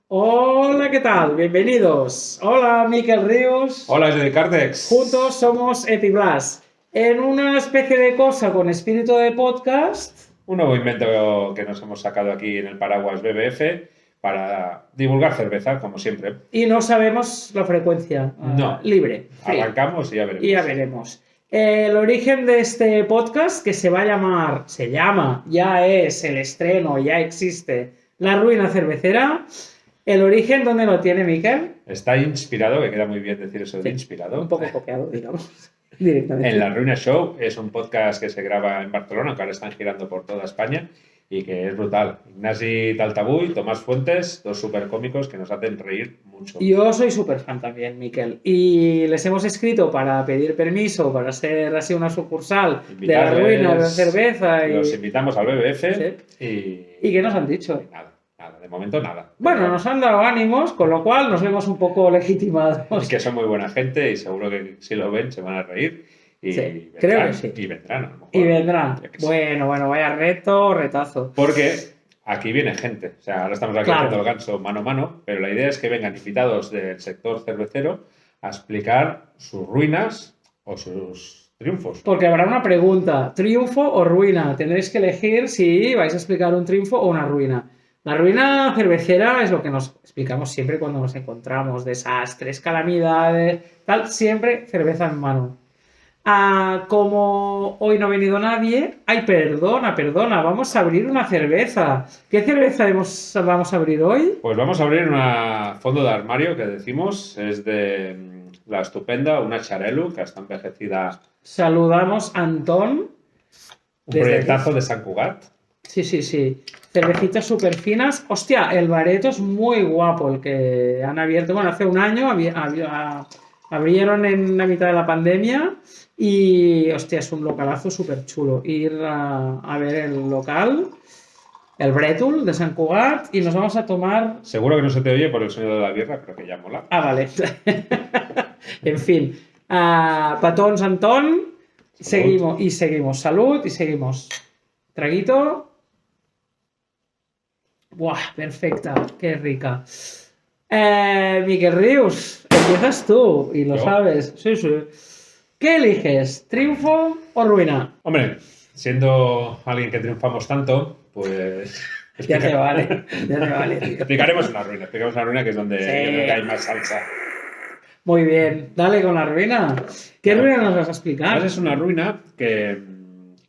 Hola, ¿qué tal? Bienvenidos. Hola, Miquel Ríos. Hola, desde Cartex. Juntos somos Epiblas. En una especie de cosa con espíritu de podcast. Un nuevo invento que nos hemos sacado aquí en el paraguas BBF para divulgar cerveza, como siempre. Y no sabemos la frecuencia. No. Libre. Free. Arrancamos y ya veremos. Y ya veremos. El origen de este podcast, que ya es el estreno, ya existe, La Ruina Cervecera. El origen, ¿dónde lo tiene Miquel? Está inspirado, que queda muy bien decir eso de inspirado. Un poco copiado, digamos, directamente. En La Ruina Show es un podcast que se graba en Barcelona, que ahora están girando por toda España y que es brutal. Ignasi Taltabú y Tomás Fuentes, dos súper cómicos que nos hacen reír mucho. Yo soy súper fan también, Miquel. Y les hemos escrito para pedir permiso, para ser así una sucursal de La Ruina de Cerveza. Los invitamos al BBF ¿Sí? ¿Y qué nos han dicho? Nada, de momento nada. Bueno, nos han dado ánimos, con lo cual nos vemos un poco legitimados. Es que son muy buena gente y seguro que si lo ven se van a reír. Y sí, vendrán, creo que sí. Y vendrán, a lo mejor. Y vendrán. Bueno, vaya retazo. Porque aquí viene gente. O sea, ahora estamos aquí haciendo el ganso mano a mano, pero la idea es que vengan invitados del sector cervecero a explicar sus ruinas o sus triunfos. Porque habrá una pregunta, ¿triunfo o ruina? Tendréis que elegir si vais a explicar un triunfo o una ruina. La ruina cervecera es lo que nos explicamos siempre cuando nos encontramos, desastres, calamidades, tal, siempre cerveza en mano. Como hoy no ha venido nadie, ay, perdona, vamos a abrir una cerveza. ¿Qué cerveza vamos a abrir hoy? Pues vamos a abrir una fondo de armario que decimos, es de la estupenda, una Charelu, que está envejecida. Saludamos a Antón. Un proyectazo de Sant Cugat. Sí. Cervecitas súper finas. Hostia, el bareto es muy guapo, el que han abierto. Bueno, hace un año abrieron en la mitad de la pandemia y, hostia, es un localazo súper chulo. Ir a ver el local, el Brètol de Sant Cugat, y nos vamos a tomar... Seguro que no se te oye por el sonido de la birra, pero que ya mola. Vale. En fin. Petons, Antón. Seguimos. Salud y seguimos. Traguito. ¡Buah! Perfecta. ¡Qué rica! Miquel Ríos, empiezas tú y lo sabes. Sí. ¿Qué eliges? ¿Triunfo o ruina? Hombre, siendo alguien que triunfamos tanto, pues... Ya te vale. Explicaremos una ruina que es donde yo creo que hay más salsa. Muy bien, dale con la ruina. ¿Qué ruina nos vas a explicar? Es una ruina que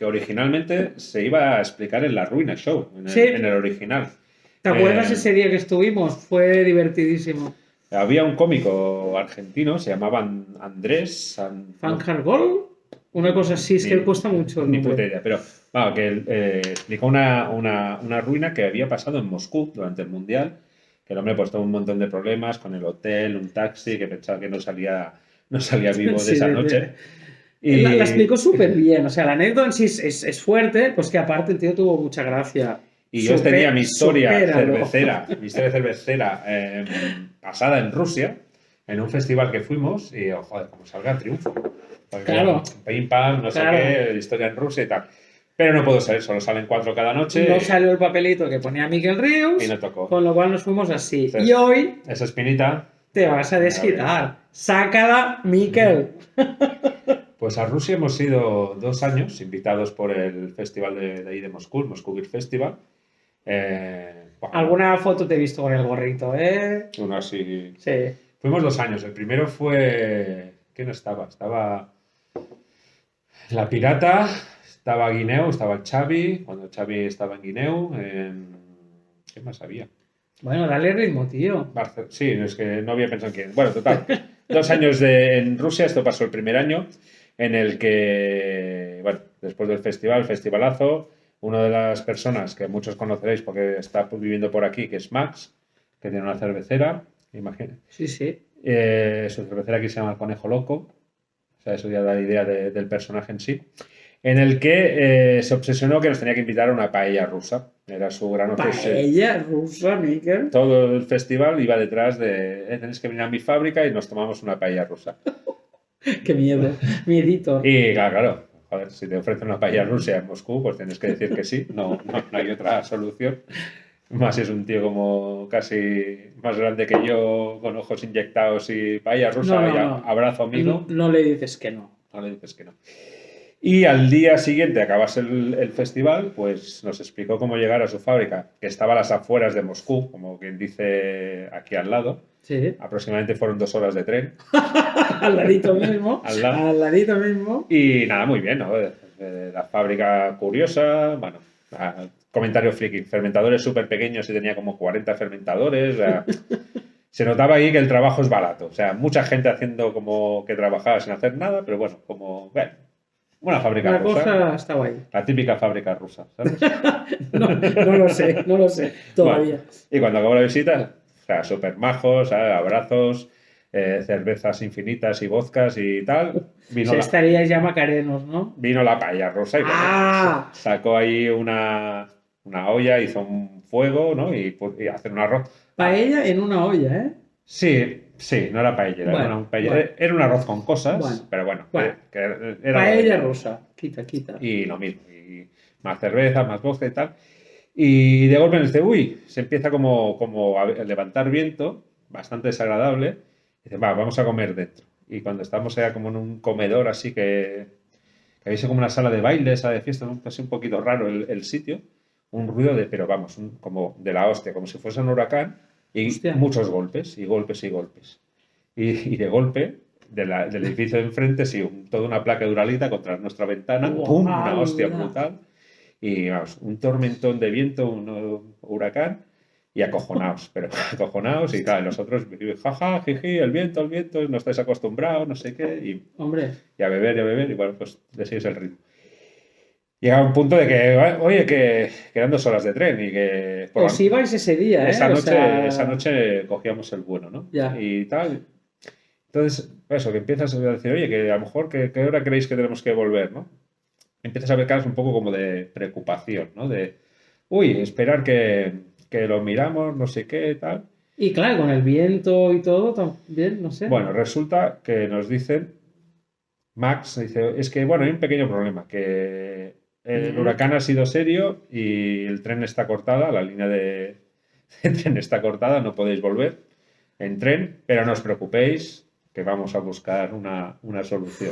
originalmente se iba a explicar en La Ruina Show, en el original. ¿Te acuerdas ese día que estuvimos? Fue divertidísimo. Había un cómico argentino, se llamaba Andrés... ¿Fanjargol? Una cosa así, es que cuesta mucho el Ni nombre. puta idea, pero que él explicó una ruina que había pasado en Moscú durante el Mundial, que el hombre pues tuvo un montón de problemas con el hotel, un taxi, que pensaba que no salía vivo de esa noche. Y... La explicó súper bien, o sea, la anécdota en sí es fuerte, pues que aparte el tío tuvo mucha gracia. Y yo tenía mi historia cervecera pasada en Rusia, en un festival que fuimos, y joder, como salga triunfo. Claro. Pim pam, no sé qué, historia en Rusia y tal. Pero no puedo salir, solo salen 4 cada noche. No salió el papelito que ponía Miquel Ríos. Y no tocó. Con lo cual nos fuimos así. Entonces, y hoy... Esa espinita... Te vas a desquitar. Sácala, Miquel. Pues a Rusia hemos ido 2 años, invitados por el festival de ahí de Moscú, el Moscú Beer Festival. Alguna foto te he visto con el gorrito, ¿eh? Uno así. Sí. Fuimos 2 años. El primero fue... ¿Quién estaba? Estaba la Pirata, estaba Guineu, estaba el Xavi, cuando Xavi estaba en Guineu. ¿Qué más había? Bueno, dale ritmo, tío. Sí, es que no había pensado en quién. Bueno, total. 2 años en Rusia, esto pasó el primer año, en el que, bueno, después del festival, festivalazo, una de las personas que muchos conoceréis porque está viviendo por aquí, que es Max, que tiene una cervecera, imagínate. Sí. Su cervecera aquí se llama El Conejo Loco, o sea, eso ya da la idea del personaje en sí, en el que se obsesionó que nos tenía que invitar a una paella rusa. Era su gran obsesión. ¿Paella rusa, Miquel? Todo el festival iba detrás de tenéis que venir a mi fábrica y nos tomamos una paella rusa. Qué miedo, miedito. Y claro, joder, si te ofrecen una paella rusa en Moscú, pues tienes que decir que sí, no hay otra solución. Más si es un tío como casi más grande que yo, con ojos inyectados y paella rusa, No, y no. abrazo amigo. No le dices que no. No le dices que no. Y al día siguiente, acabas el festival, pues nos explicó cómo llegar a su fábrica, que estaba a las afueras de Moscú, como quien dice aquí al lado. Sí. Aproximadamente fueron 2 horas de tren. Al ladito mismo. Al lado. Al ladito mismo. Y nada, muy bien, ¿no? La fábrica curiosa, bueno, comentario friki, fermentadores súper pequeños y tenía como 40 fermentadores. O sea, se notaba ahí que el trabajo es barato. O sea, mucha gente haciendo como que trabajaba sin hacer nada, pero bueno, como, bueno, una fábrica La rusa. cosa estaba ahí. La típica fábrica rusa, ¿sabes? No lo sé, todavía. Bueno, y cuando acabó la visita, o sea, súper majos, ¿sabes? Abrazos, cervezas infinitas y vodkas y tal. Vino, Se estaríais ya macarenos, ¿no? vino la paella rusa y bueno, ¡Ah! sacó ahí una olla, hizo un fuego, ¿no? Y hacer un arroz. Paella en una olla, ¿eh? Sí, no era paella, Bueno, era un arroz con cosas, Bueno, pero bueno, bueno. que era Paella rusa. Quita. y lo mismo, y más cerveza, más vodka y tal. Y de golpe dice, uy, se empieza como a levantar viento, bastante desagradable. Y dice, va, vamos a comer dentro. Y cuando estamos allá como en un comedor así que había como una sala de baile, sala de fiesta, ¿no? Así un poquito raro el sitio, un ruido pero vamos, como de la hostia, como si fuese un huracán, y Hostia. muchos golpes, y golpes y golpes. Y de golpe, del edificio de enfrente, sí, toda una placa de Uralita contra nuestra ventana, ¡Guau! ¡pum! Una hostia ¡Hala! brutal. Y vamos, un tormentón de viento, un huracán, y acojonados, pero acojonados, y claro, nosotros, jaja, jiji, el viento, no estáis acostumbrados, no sé qué, Hombre, y a beber, y bueno, pues le sigues el ritmo. Llega un punto de que, oye, que eran 2 horas de tren y que os ibais ese día, ¿eh? esa O noche, sea, esa noche cogíamos el vuelo, ¿no? Ya. Y tal. Entonces, eso, que empiezas a decir, oye, que a lo mejor, ¿qué hora creéis que tenemos que volver, no? Empiezas a ver caras un poco como de preocupación, ¿no? De, uy, esperar que lo miramos, no sé qué, tal. Y claro, con el viento y todo, también, no sé. Bueno, resulta que nos dicen, Max dice, es que, bueno, hay un pequeño problema, que el huracán ha sido serio y el tren está cortada, la línea de tren está cortada, no podéis volver en tren, pero no os preocupéis, que vamos a buscar una solución.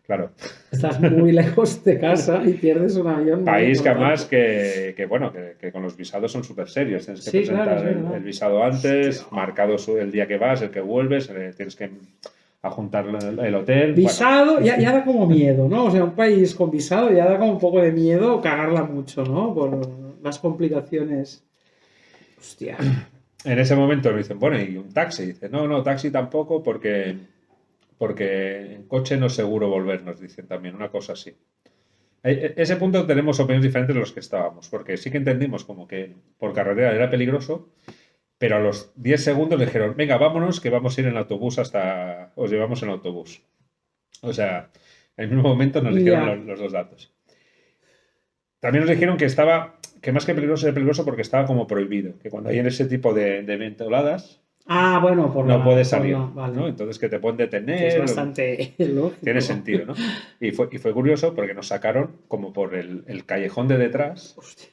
Claro, Estás muy lejos de casa y pierdes un avión. muy país que además importante. que bueno, que con los visados son súper serios, tienes que Sí, claro, presentar es verdad. el visado antes, marcado el día que vas, el que vuelves, tienes que adjuntar el hotel. Visado ya da como miedo, ¿no? O sea, un país con visado ya da como un poco de miedo cagarla mucho, ¿no? Por las complicaciones. Hostia. En ese momento nos dicen, bueno, y un taxi. Dice, no, taxi tampoco porque en coche no es seguro volver, nos dicen también, una cosa así. Ese punto tenemos opiniones diferentes de los que estábamos, porque sí que entendimos como que por carretera era peligroso, pero a los 10 segundos le dijeron, venga, vámonos, que vamos a ir en autobús os llevamos en autobús. O sea, en el mismo momento nos dijeron los dos datos. También nos dijeron que más que peligroso era peligroso porque estaba como prohibido, que cuando hay en ese tipo de ventoladas Ah, bueno, no puedes salir, vale. ¿no? Entonces que te pueden detener. Que es bastante lógico. Tiene sentido, ¿no? Y fue curioso porque nos sacaron como por el callejón de detrás. Hostia.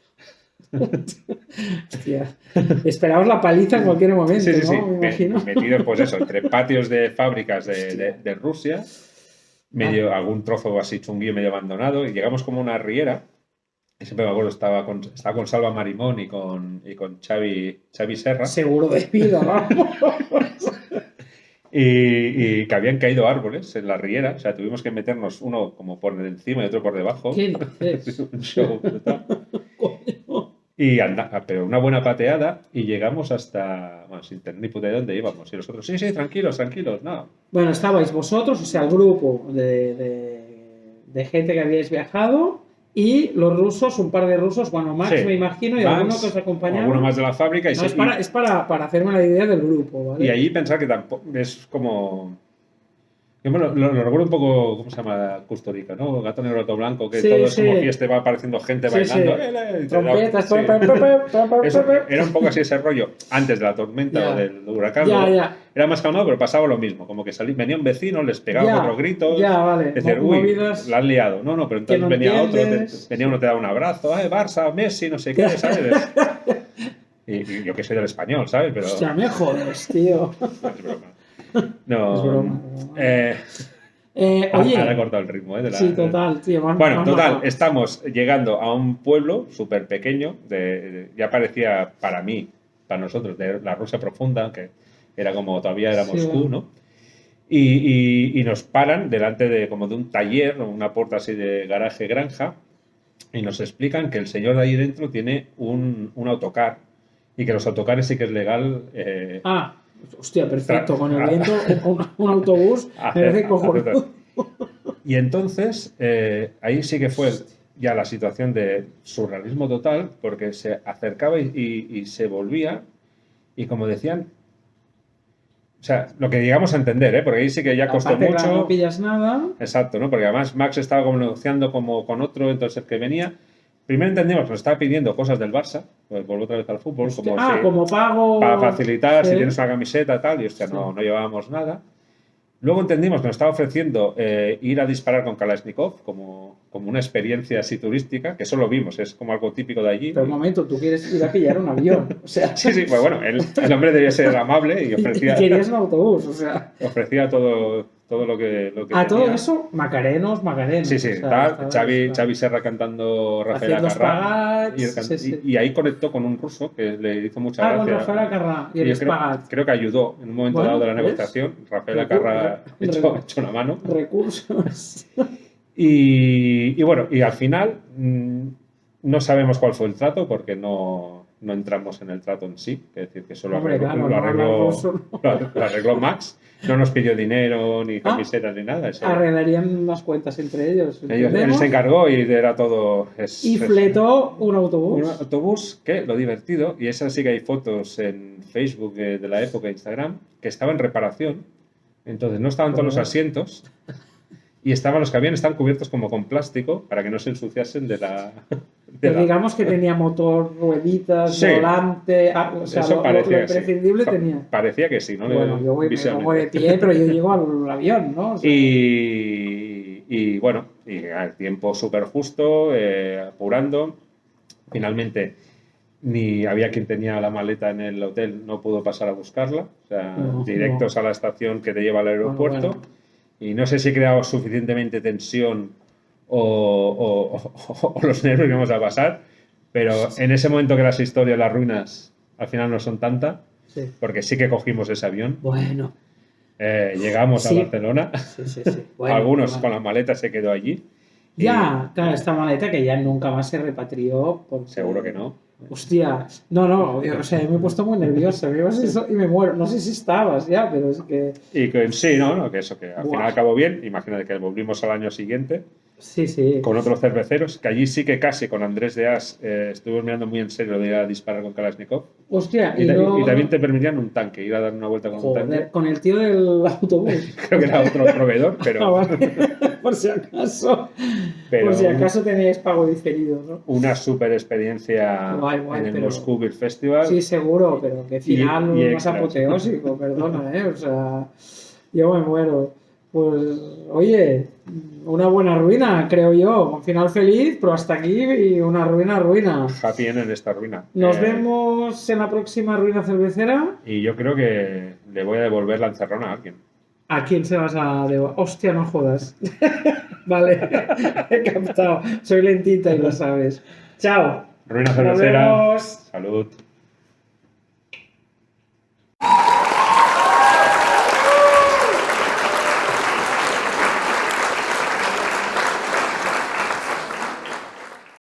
Hostia. Esperabas la paliza en cualquier momento, Sí, sí, sí. ¿no? Me imagino. Metidos, pues eso, entre patios de fábricas de Rusia, algún trozo así chunguillo medio abandonado, y llegamos como a una riera. Y siempre me acuerdo, estaba con Salva Marimón y con Xavi Serra. Seguro de vida, vamos. Y que habían caído árboles en la riera, o sea, tuvimos que meternos uno como por encima y otro por debajo. ¿Qué dices? Un show brutal. Coño. Pero una buena pateada y llegamos hasta, bueno, sin tener ni puta de dónde íbamos. Y nosotros, sí, tranquilos, no. Bueno, estabais vosotros, o sea, el grupo de gente que habíais viajado y los rusos, un par de rusos, bueno, Max Sí, me imagino, y Max, alguno que os acompañaba. alguno más de la fábrica. Y, No, es para hacerme la idea del grupo, ¿vale? y allí pensar que tampoco es como... Yo lo recuerdo un poco, ¿cómo se llama? Custodica, ¿no? Gato negro, gato blanco, que Sí, todo es sí. como fiesta y va apareciendo gente Sí, bailando. sí. Trompetas, Sí. Eso, era un poco así ese rollo antes de la tormenta Ya. o del huracán. Ya, luego ya. Era más calmado, pero pasaba lo mismo. Como que venía un vecino, les pegaba Ya, otro grito. ya, vale. Decir, uy, Movidas la han liado. No, pero entonces que no venía otro, entiendes. venía uno, te daba un abrazo. Barça, Messi, no sé qué, ¿sabes? Y yo que soy del español, ¿sabes? Pero Hostia, me jodes, tío. es broma. No. Es broma. Ahora he Oye, cortado el ritmo, ¿eh? sí, total, tío. Bueno, total, matado. estamos llegando a un pueblo súper pequeño, ya parecía para mí, para nosotros, de la Rusia profunda, que era como todavía era Sí, Moscú, ¿no? Y nos paran delante de como de un taller, o una puerta así de garaje granja, y nos explican que el señor de ahí dentro tiene un autocar y que los autocares sí que es legal Ah, hostia, perfecto. Con el tra- viento, un autobús me parece cojonudo. Y entonces, ahí sí que fue ya la situación de surrealismo total, porque se acercaba y se volvía, y como decían, o sea, lo que llegamos a entender, porque ahí sí que ya costó Aparte, claro, no mucho. pillas nada. Exacto, ¿no? Porque además Max estaba como negociando como con otro, entonces el que venía. Primero entendimos que nos estaba pidiendo cosas del Barça, pues volvió otra vez al fútbol, Hostia, como si, como pago. para facilitar si Sí. tienes una camiseta tal, y hostia, Sí. no llevábamos nada. Luego entendimos que nos estaba ofreciendo ir a disparar con Kalashnikov como una experiencia así turística, que eso lo vimos, es como algo típico de allí. Pero un momento, tú quieres ir a pillar un avión. O sea, Sí, pues bueno, el hombre debía ser amable y y ofrecía, querías un autobús. O sea, ofrecía todo lo que a todo tenía. eso, Macarenos. Sí, O sea, tal. estaba- Xavi Serra cantando Rafael Haciendo Acarrá. espagats, sí. Y ahí conectó con un ruso que le hizo mucha Con gracia. Rafael Acarrá y el yo espagat. creo que ayudó en un momento Bueno, dado de la ¿ves? negociación. Rafael Recu- Acarrá re- echó una mano. Recursos. Y bueno, y al final no sabemos cuál fue el trato porque no entramos en el trato en sí. Es decir, que eso lo Hombre, claro, lo no hablar arregló, ruso, no. lo arregló Max. No nos pidió dinero, ni camisetas, ni nada. Eso, Arreglarían las cuentas entre ellos. él ¿Entendemos? se encargó y era todo. Y fletó un autobús. Un autobús que, lo divertido, y esas sí que hay fotos en Facebook de la época, Instagram, que estaba en reparación. Entonces no estaban todos los asientos y estaban los que habían, estaban cubiertos como con plástico para que no se ensuciasen de la. Pero digamos que tenía motor, rueditas, Sí. volante. O sea, Eso lo parecía que sí. imprescindible tenía. Parecía que sí, ¿no? Bueno, yo me Visualmente. pongo de pie, pero yo llego al avión, ¿no? O sea, Y bueno, y al tiempo súper justo, apurando. Finalmente, ni había quien tenía la maleta en el hotel, no pudo pasar a buscarla. O sea, No, directos a la estación que te lleva al aeropuerto. Bueno. Y no sé si he creado suficientemente tensión o los nervios que vamos a pasar, pero en ese momento que las historias, las ruinas, al final no son tantas, sí. porque sí que cogimos ese avión. Bueno. Llegamos Sí. a Barcelona. Sí. Bueno, Algunos bueno. con las maletas se quedó allí. Ya, claro, esta maleta que ya nunca más se repatrió. Porque... Seguro que no. Hostia, no, o sea, me he puesto muy nervioso, y me muero. No sé si estabas ya, pero es que. Y que sí, no, que eso, que al Buah. final acabó bien. Imagínate que volvimos al año siguiente Sí. con otros cerveceros, que allí sí que casi con Andrés de As estuvimos mirando muy en serio de ir a disparar con Kalashnikov. Hostia, Y, luego- y también te permitían un tanque, ir a dar una vuelta con un tanque. Joder, con el tío del autobús. Creo que era otro proveedor, Ah, pero, vale. Por si acaso. pero Por si acaso tenéis pago diferido, ¿no? una super experiencia Guay, en el pero- Moscú Beer Festival. Sí, seguro, pero que final y más extras. apoteósico, perdona, ¿eh? O sea, yo me muero. Pues, oye, una buena ruina, creo yo. Un final feliz, pero hasta aquí y una ruina. Happy end en esta ruina. Nos vemos en la próxima ruina cervecera. Y yo creo que le voy a devolver la encerrona a alguien. ¿A quién se vas a devolver? Hostia, no jodas. Vale, he captado. Soy lentita y lo sabes. Chao. Ruina Nos cervecera. vemos. Salud.